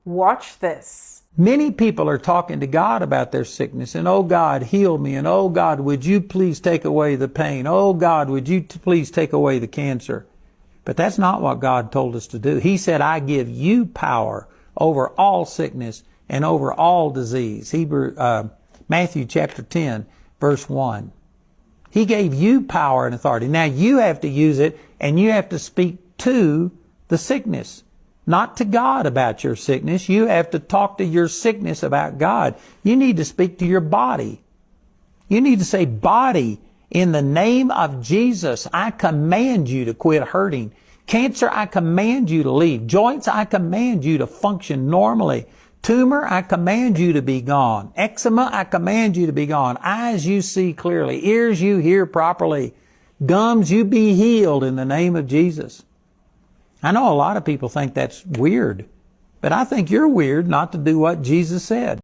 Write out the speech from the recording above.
Watch this. Many people are talking to God about their sickness and, oh God, heal me. And oh God, would you please take away the pain? Oh God, would you please take away the cancer? But that's not what God told us to do. He said, I give you power over all sickness and over all disease. Matthew chapter 10, verse 1. He gave you power and authority. Now you have to use it, and you have to speak to the sickness, not to God about your sickness. You have to talk to your sickness about God. You need to speak to your body. You need to say, body, in the name of Jesus, I command you to quit hurting. Cancer, I command you to leave. Joints, I command you to function normally. Tumor, I command you to be gone. Eczema, I command you to be gone. Eyes, you see clearly. Ears, you hear properly. Gums, you be healed in the name of Jesus. I know a lot of people think that's weird, but I think you're weird not to do what Jesus said.